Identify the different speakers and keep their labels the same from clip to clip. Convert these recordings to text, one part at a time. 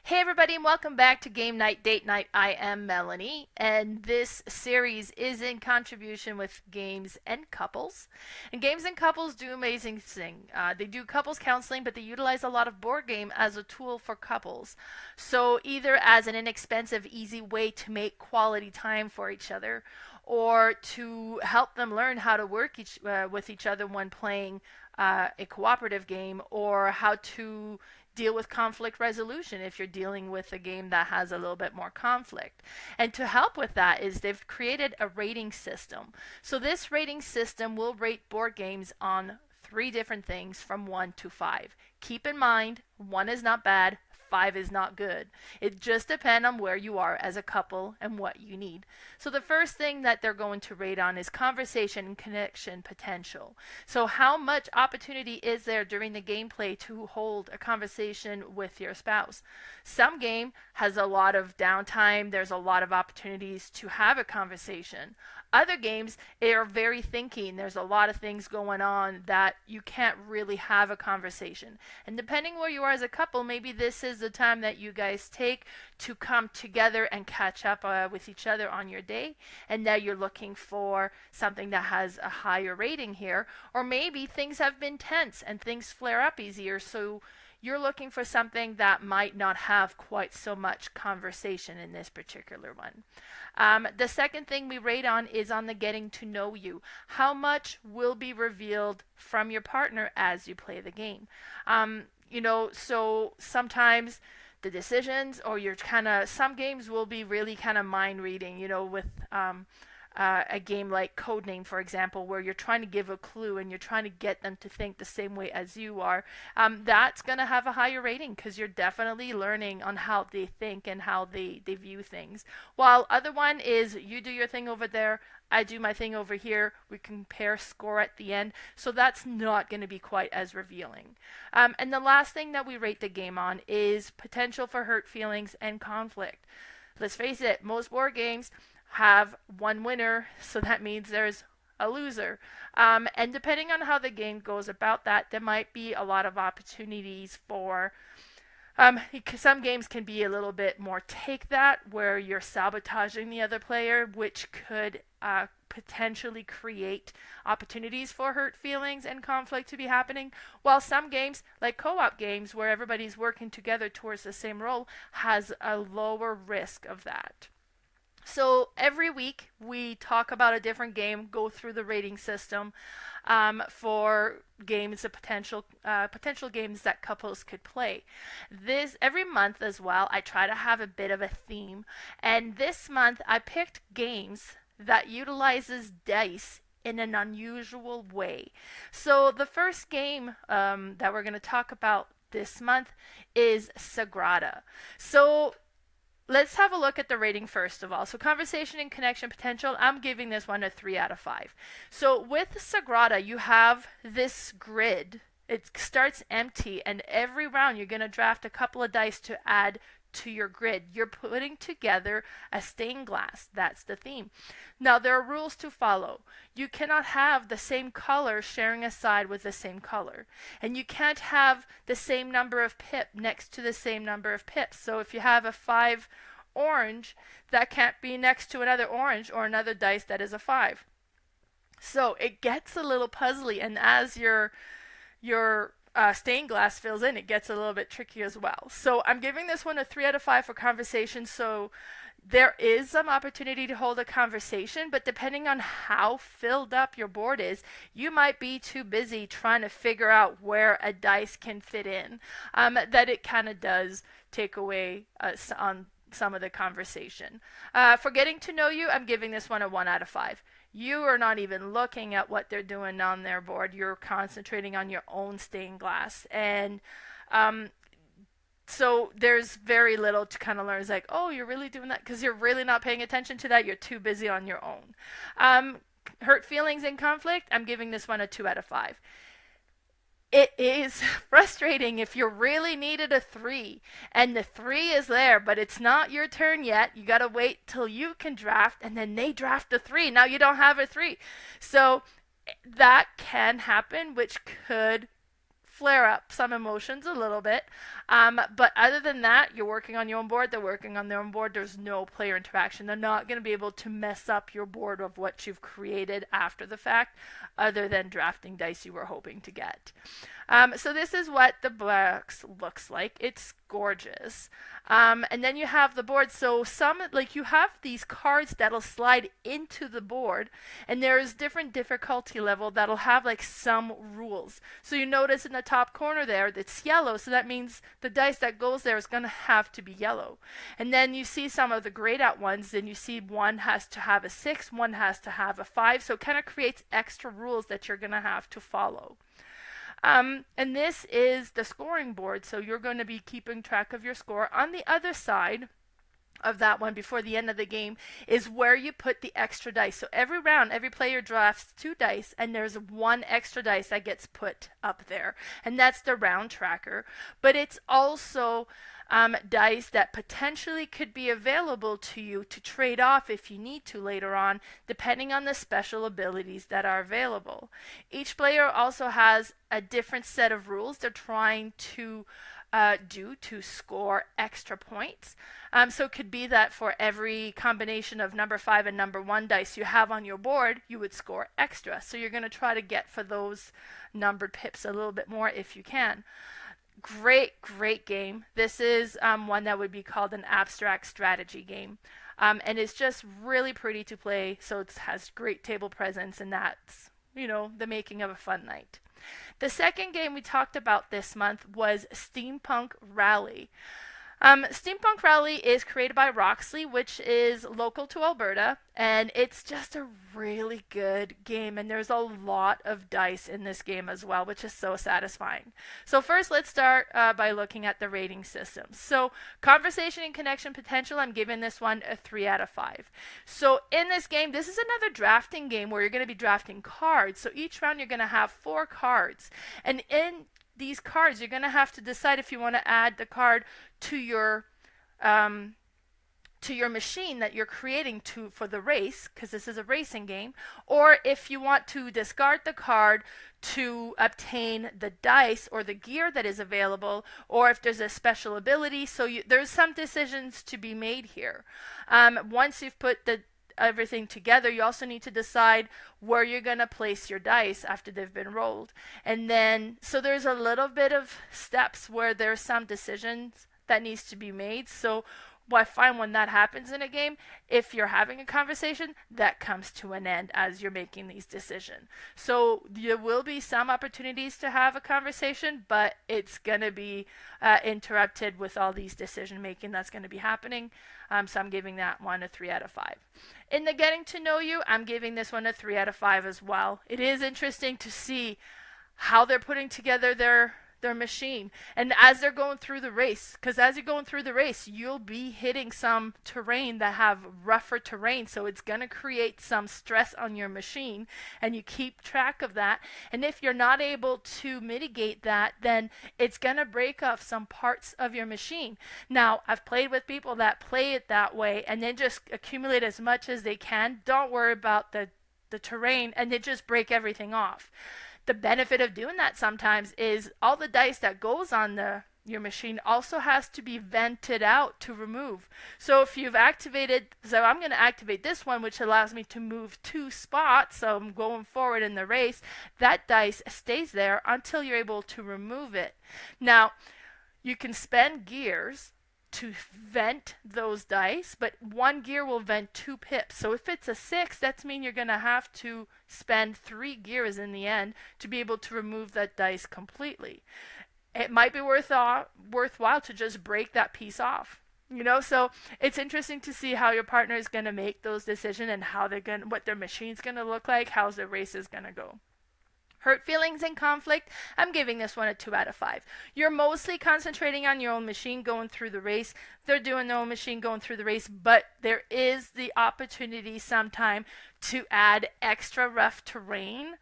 Speaker 1: Hey everybody, and welcome back to Game Night Date Night. I am Melanie, and this series is in contribution with Games and Couples. And Games and Couples do amazing things. They do couples counseling, but they utilize a lot of board game as a tool for couples. So either as an inexpensive, easy way to make quality time for each other, or to help them learn how to work with each other when playing a cooperative game, or how to deal with conflict resolution if you're dealing with a game that has a little bit more conflict. And to help with that is they've created a rating system. So this rating system will rate board games on three different things from 1 to 5. Keep in mind, 1 is not bad, 5 is not good. It just depends on where you are as a couple and what you need. So the first thing that they're going to rate on is conversation and connection potential. So how much opportunity is there during the gameplay to hold a conversation with your spouse? Some game has a lot of downtime. There's a lot of opportunities to have a conversation. Other games are very thinking. There's a lot of things going on that you can't really have a conversation. And depending where you are as a couple, maybe this is the time that you guys take to come together and catch up with each other on your day. And now you're looking for something that has a higher rating here. Or maybe things have been tense and things flare up easier. So you're looking for something that might not have quite so much conversation in this particular one. The second thing we rate on is on the getting to know you. How much will be revealed from your partner as you play the game? So sometimes the decisions, or you're some games will be really kind of mind reading, with a game like Codename, for example, where you're trying to give a clue and you're trying to get them to think the same way as you are. That's going to have a higher rating because you're definitely learning on how they think and how they view things. While other one is you do your thing over there, I do my thing over here. We compare score at the end. So that's not going to be quite as revealing. And the last thing that we rate the game on is potential for hurt feelings and conflict. Let's face it, most board games have one winner, so that means there's a loser. And depending on how the game goes about that, there might be a lot of opportunities for some games can be a little bit more take that, where you're sabotaging the other player, which could potentially create opportunities for hurt feelings and conflict to be happening. While some games, like co-op games, where everybody's working together towards the same role, has a lower risk of that. So every week we talk about a different game, go through the rating system for games, the potential games that couples could play. This every month as well, I try to have a bit of a theme, and this month I picked games that utilizes dice in an unusual way. So the first game that we're going to talk about this month is Sagrada. So let's have a look at the rating first of all. So conversation and connection potential, I'm giving this one a 3 out of 5. So with Sagrada, you have this grid. It starts empty, and every round you're going to draft a couple of dice to add to your grid. You're putting together a stained glass. That's the theme. Now there are rules to follow. You cannot have the same color sharing a side with the same color. And you can't have the same number of pip next to the same number of pips. So if you have a 5 orange, that can't be next to another orange or another dice that is a 5. So it gets a little puzzly, and as your stained glass fills in, it gets a little bit tricky as well. So I'm giving this one a 3 out of 5 for conversation. So there is some opportunity to hold a conversation, but depending on how filled up your board is, you might be too busy trying to figure out where a dice can fit in, that it kind of does take away on some of the conversation. For getting to know you, I'm giving this one a 1 out of 5. You are not even looking at what they're doing on their board. You're concentrating on your own stained glass. And so there's very little to kind of learn. It's like, oh, you're really doing that? Because you're really not paying attention to that. You're too busy on your own. Hurt feelings and conflict, I'm giving this one a 2 out of 5. It is frustrating if you really needed a 3 and the 3 is there, but it's not your turn yet. You got to wait till you can draft, and then they draft a 3. Now you don't have a 3. So that can happen, which could flare up some emotions a little bit. But other than that, you're working on your own board, they're working on their own board. There's no player interaction. They're not going to be able to mess up your board of what you've created after the fact, other than drafting dice you were hoping to get. So this is what the box looks like. It's gorgeous. And then you have the board. So you have these cards that'll slide into the board, and there's different difficulty level that'll have like some rules. So you notice in the top corner there, it's yellow. So that means the dice that goes there is going to have to be yellow. And then you see some of the grayed out ones, and you see one has to have a 6, one has to have a 5. So it kind of creates extra rules that you're going to have to follow. And this is the scoring board, so you're going to be keeping track of your score. On the other side of that one, before the end of the game, is where you put the extra dice. So every round, every player drafts 2 dice, and there's 1 extra dice that gets put up there, and that's the round tracker. But it's also dice that potentially could be available to you to trade off if you need to later on, depending on the special abilities that are available. Each player also has a different set of rules they're trying to do to score extra points. So it could be that for every combination of number 5 and number 1 dice you have on your board, you would score extra. So you're going to try to get for those numbered pips a little bit more if you can. Great game. This is one that would be called an abstract strategy game. And it's just really pretty to play, so it has great table presence, and that's, the making of a fun night. The second game we talked about this month was Steampunk Rally. Steampunk Rally is created by Roxley, which is local to Alberta, and it's just a really good game, and there's a lot of dice in this game as well, which is so satisfying. So first, let's start by looking at the rating system. So conversation and connection potential, I'm giving this one a 3 out of 5. So in this game, this is another drafting game where you're going to be drafting cards. So each round you're going to have 4 cards, and in these cards, you're going to have to decide if you want to add the card to your machine that you're creating for the race, because this is a racing game, or if you want to discard the card to obtain the dice or the gear that is available, or if there's a special ability. So there's some decisions to be made here. Once you've put everything together, you also need to decide where you're going to place your dice after they've been rolled. And then, so there's a little bit of steps where there's some decisions that needs to be made. So what I find when that happens in a game, if you're having a conversation, that comes to an end as you're making these decisions. So there will be some opportunities to have a conversation, but it's going to be interrupted with all these decision making that's going to be happening. So I'm giving that one a 3 out of 5. In the getting to know you, I'm giving this one a 3 out of 5 as well. It is interesting to see how they're putting together their machine, and as they're going through the race, because as you're going through the race, you'll be hitting some terrain that have rougher terrain, so it's going to create some stress on your machine, and you keep track of that. And if you're not able to mitigate that, then it's going to break off some parts of your machine. Now, I've played with people that play it that way and then just accumulate as much as they can, don't worry about the terrain, and they just break everything off. The benefit of doing that sometimes is all the dice that goes on your machine also has to be vented out to remove. So if you've activated, so I'm going to activate this one, which allows me to move 2 spots, so I'm going forward in the race, that dice stays there until you're able to remove it. Now, you can spend gears to vent those dice, but 1 gear will vent 2 pips. So if it's a 6, that means you're going to have to spend 3 gears in the end to be able to remove that dice completely. It might be worthwhile to just break that piece off. So it's interesting to see how your partner is going to make those decisions and what their machine's going to look like, how the race is going to go. Hurt feelings and conflict, I'm giving this one a 2 out of 5. You're mostly concentrating on your own machine going through the race. They're doing their own machine going through the race, but there is the opportunity sometime to add extra rough terrain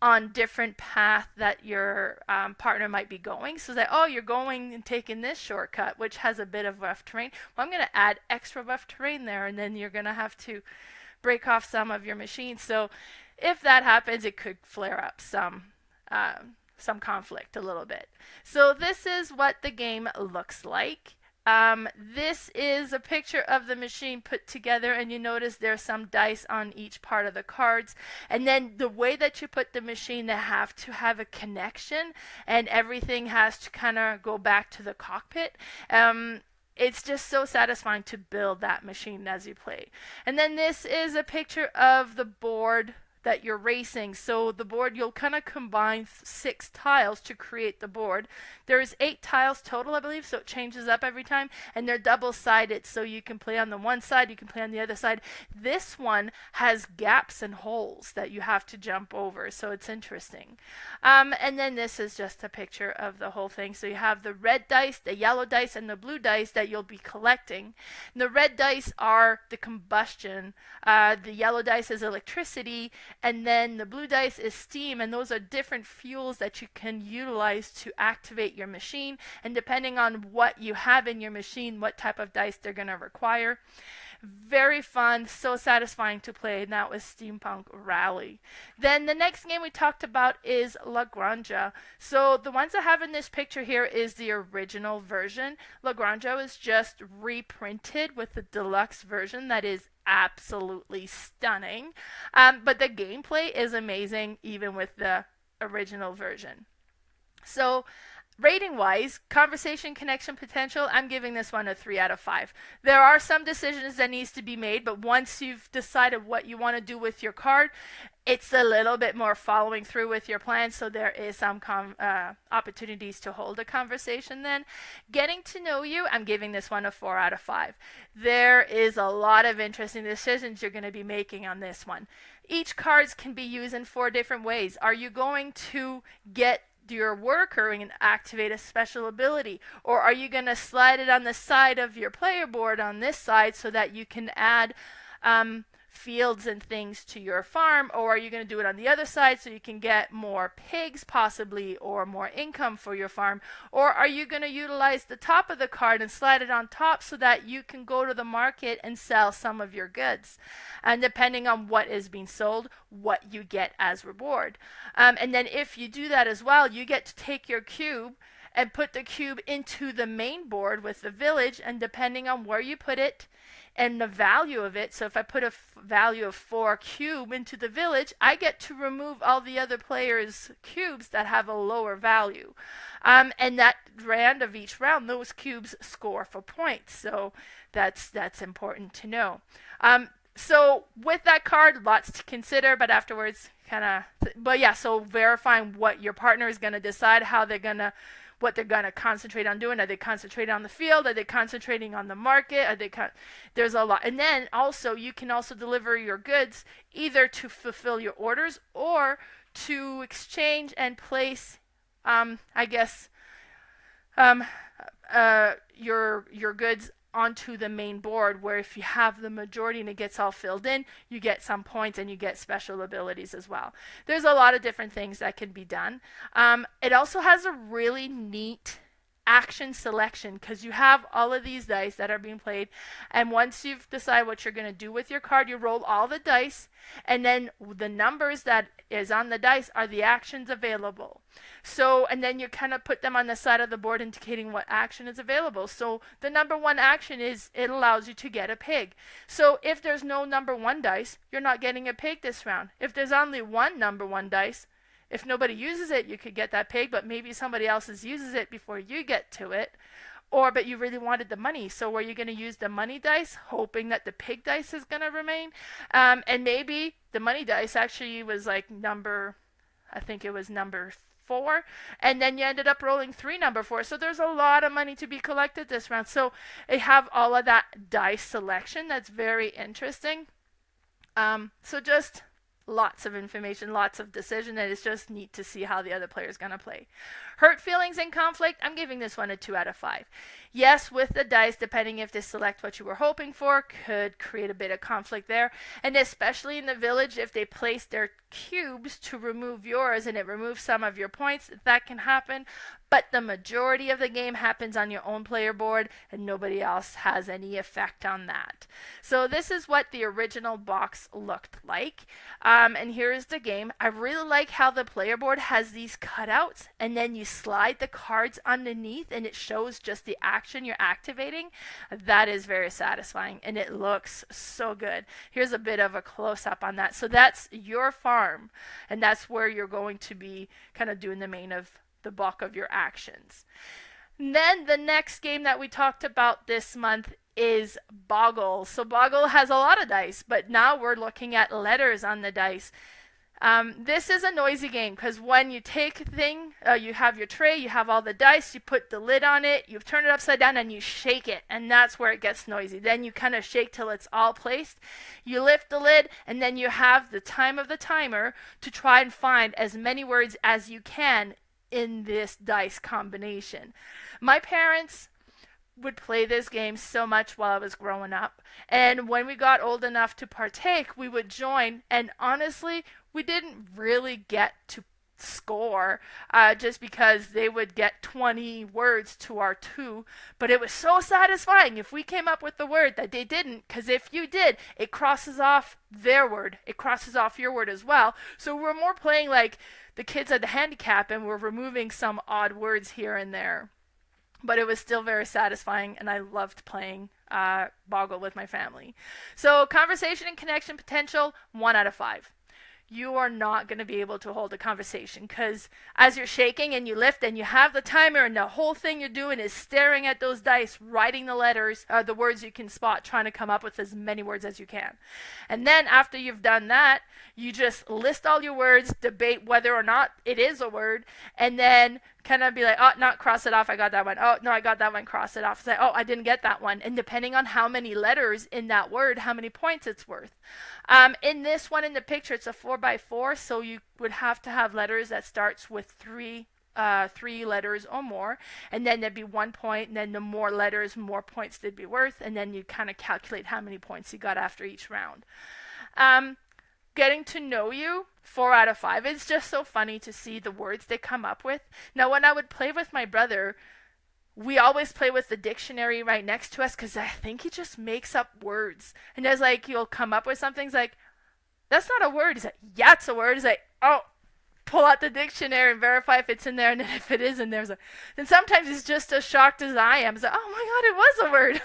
Speaker 1: on different path that your partner might be going. So that, you're going and taking this shortcut, which has a bit of rough terrain. Well, I'm going to add extra rough terrain there, and then you're going to have to break off some of your machine. So if that happens, it could flare up some some conflict a little bit. So this is what the game looks like. This is a picture of the machine put together, and you notice there's some dice on each part of the cards. And then the way that you put the machine, they have to have a connection, and everything has to kind of go back to the cockpit. It's just so satisfying to build that machine as you play. And then this is a picture of the board that you're racing. So the board, you'll kind of combine 6 tiles to create the board. There's 8 tiles total, I believe, so it changes up every time, and they're double-sided, so you can play on the one side, you can play on the other side. This one has gaps and holes that you have to jump over, so it's interesting. And then this is just a picture of the whole thing. So you have the red dice, the yellow dice, and the blue dice that you'll be collecting. And the red dice are the combustion, the yellow dice is electricity, and then the blue dice is steam, and those are different fuels that you can utilize to activate your machine, and depending on what you have in your machine, what type of dice they're going to require. Very fun, so satisfying to play, and that was Steampunk Rally. Then the next game we talked about is La Granja. So the ones I have in this picture here is the original version. La Granja is just reprinted with the deluxe version that is absolutely stunning. But the gameplay is amazing even with the original version. So rating wise, conversation, connection, potential, I'm giving this one a 3 out of 5. There are some decisions that needs to be made, but once you've decided what you want to do with your card, it's a little bit more following through with your plan, so there is some opportunities to hold a conversation then. Getting to know you, I'm giving this one a 4 out of 5. There is a lot of interesting decisions you're going to be making on this one. Each cards can be used in 4 different ways. Are you going to get your worker and activate a special ability, or are you going to slide it on the side of your player board on this side so that you can add fields and things to your farm, or are you going to do it on the other side so you can get more pigs possibly or more income for your farm, or are you going to utilize the top of the card and slide it on top so that you can go to the market and sell some of your goods, and depending on what is being sold, what you get as reward. And then if you do that as well, you get to take your cube and put the cube into the main board with the village, and depending on where you put it and the value of it, so if I put a value of 4 cube into the village, I get to remove all the other players' cubes that have a lower value. And that round of each round, those cubes score for points, so that's important to know. So with that card, lots to consider, but afterwards but yeah, so verifying what your partner is going to decide, what they're going to concentrate on doing. Are they concentrating on the field? Are they concentrating on the market? There's a lot. And then also, you can also deliver your goods either to fulfill your orders or to exchange and place, your goods onto the main board, where if you have the majority and it gets all filled in, you get some points and you get special abilities as well. There's a lot of different things that can be done. It also has a really neat action selection, because you have all of these dice that are being played, and once you've decided what you're going to do with your card, you roll all the dice, and then the numbers that is on the dice are the actions available. So, and then you kind of put them on the side of the board indicating what action is available. So the number 1 action is it allows you to get a pig. So if there's no number 1 dice, you're not getting a pig this round. If there's only one number 1 dice, if nobody uses it, you could get that pig, but maybe somebody else uses it before you get to it. But you really wanted the money, so were you going to use the money dice, hoping that the pig dice is going to remain? And maybe the money dice actually was like number 4, and then you ended up rolling 3 number 4. So there's a lot of money to be collected this round. So they have all of that dice selection that's very interesting. So just lots of information, lots of decision, and it's just neat to see how the other player is going to play. Hurt feelings and conflict, I'm giving this one a 2 out of 5. Yes, with the dice, depending if they select what you were hoping for, could create a bit of conflict there, and especially in the village, if they place their cubes to remove yours and it removes some of your points, that can happen. But the majority of the game happens on your own player board and nobody else has any effect on that. So this is what the original box looked like. And here's the game. I really like how the player board has these cutouts and then you slide the cards underneath and it shows just the action you're activating. That is very satisfying and it looks so good. Here's a bit of a close-up on that. So that's your farm and that's where you're going to be kind of doing the main of the bulk of your actions. And then the next game that we talked about this month is Boggle. So Boggle has a lot of dice, but now we're looking at letters on the dice. This is a noisy game because when you take a thing, you have your tray, you have all the dice, you put the lid on it, you turn it upside down and you shake it, and that's where it gets noisy. Then you kind of shake till it's all placed. You lift the lid and then you have the time of the timer to try and find as many words as you can in this dice combination. My parents would play this game so much while I was growing up, and when we got old enough to partake, we would join, and honestly, we didn't really get to score just because they would get 20 words to our 2, but it was so satisfying if we came up with the word that they didn't, because if you did, it crosses off their word, it crosses off your word as well. So we're more playing like the kids at the handicap and we're removing some odd words here and there, but it was still very satisfying and I loved playing Boggle with my family. So conversation and connection potential, 1 out of 5. You are not going to be able to hold a conversation because as you're shaking and you lift and you have the timer and the whole thing you're doing is staring at those dice, writing the letters, the words you can spot, trying to come up with as many words as you can. And then after you've done that, you just list all your words, debate whether or not it is a word, and then kind of be like, oh, not cross it off, I got that one. Oh, no, I got that one, cross it off. Say, oh, I didn't get that one. And depending on how many letters in that word, how many points it's worth. In this one in the picture, it's a 4x4, so you would have to have letters that starts with three letters or more, and then there'd be 1 point, and then the more letters, more points they'd be worth, and then you kind of calculate how many points you got after each round. Getting to know you, 4 out of 5. It's just so funny to see the words they come up with. Now, when I would play with my brother, we always play with the dictionary right next to us because I think he just makes up words. And there's like, he'll come up with something, he's like, that's not a word. He's like, yeah, it's a word. He's like, oh, pull out the dictionary and verify if it's in there, and then if it isn't, there's a. Then sometimes he's just as shocked as I am. He's like, oh my god, it was a word.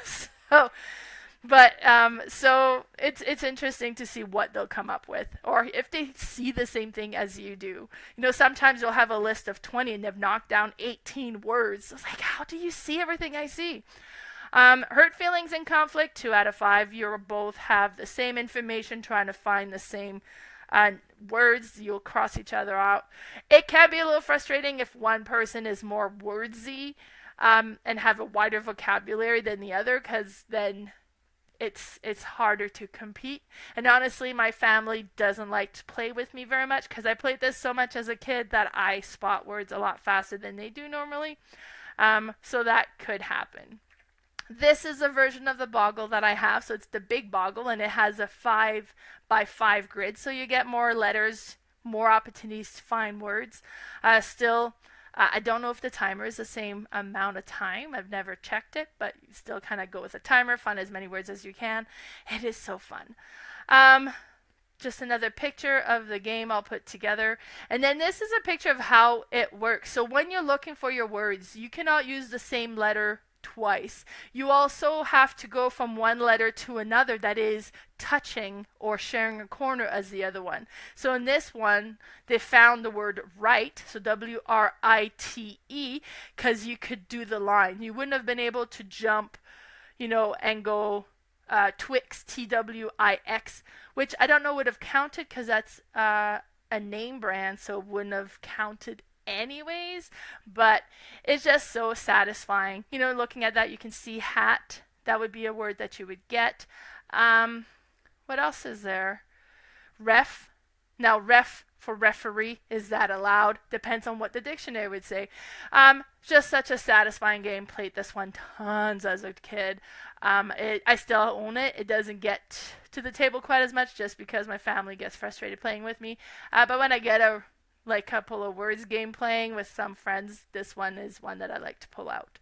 Speaker 1: So it's interesting to see what they'll come up with, or if they see the same thing as you do. You know, sometimes you'll have a list of 20 and they've knocked down 18 words. It's like, how do you see everything I see? Hurt feelings and conflict, 2 out of 5. You both have the same information, trying to find the same words. You'll cross each other out. It can be a little frustrating if one person is more wordsy and have a wider vocabulary than the other, because then it's harder to compete. And honestly, my family doesn't like to play with me very much because I played this so much as a kid that I spot words a lot faster than they do normally. So that could happen. This is a version of the Boggle that I have, so it's the big Boggle, and it has a 5x5 grid, so you get more letters, more opportunities to find words. I don't know if the timer is the same amount of time. I've never checked it, but you still kind of go with a timer, find as many words as you can. It is so fun. Just another picture of the game I'll put together. And then this is a picture of how it works. So when you're looking for your words, you cannot use the same letter twice. You also have to go from one letter to another that is touching or sharing a corner as the other one. So in this one, they found the word right, so W-R-I-T-E, because you could do the line. You wouldn't have been able to jump, and go Twix, T-W-I-X, which I don't know would have counted because that's a name brand, so it wouldn't have counted anyways, but it's just so satisfying. Looking at that, you can see hat. That would be a word that you would get. What else is there? Ref. Now, ref for referee. Is that allowed? Depends on what the dictionary would say. Just such a satisfying game. Played this one tons as a kid. I still own it. It doesn't get to the table quite as much just because my family gets frustrated playing with me. But when I get a couple of words game playing with some friends, this one is one that I like to pull out.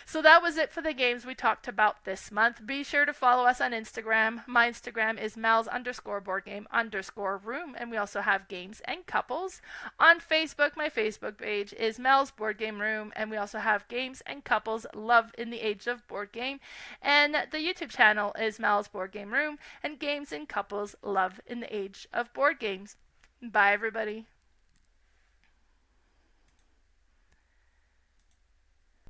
Speaker 1: So that was it for the games we talked about this month. Be sure to follow us on Instagram. My Instagram is Mel's_boardgame_room, and we also have Games and Couples. On Facebook, my Facebook page is Mel's Board Game Room, and we also have Games and Couples Love in the Age of Board Game. And the YouTube channel is Mel's Board Game Room and Games and Couples Love in the Age of Board Games. Bye, everybody.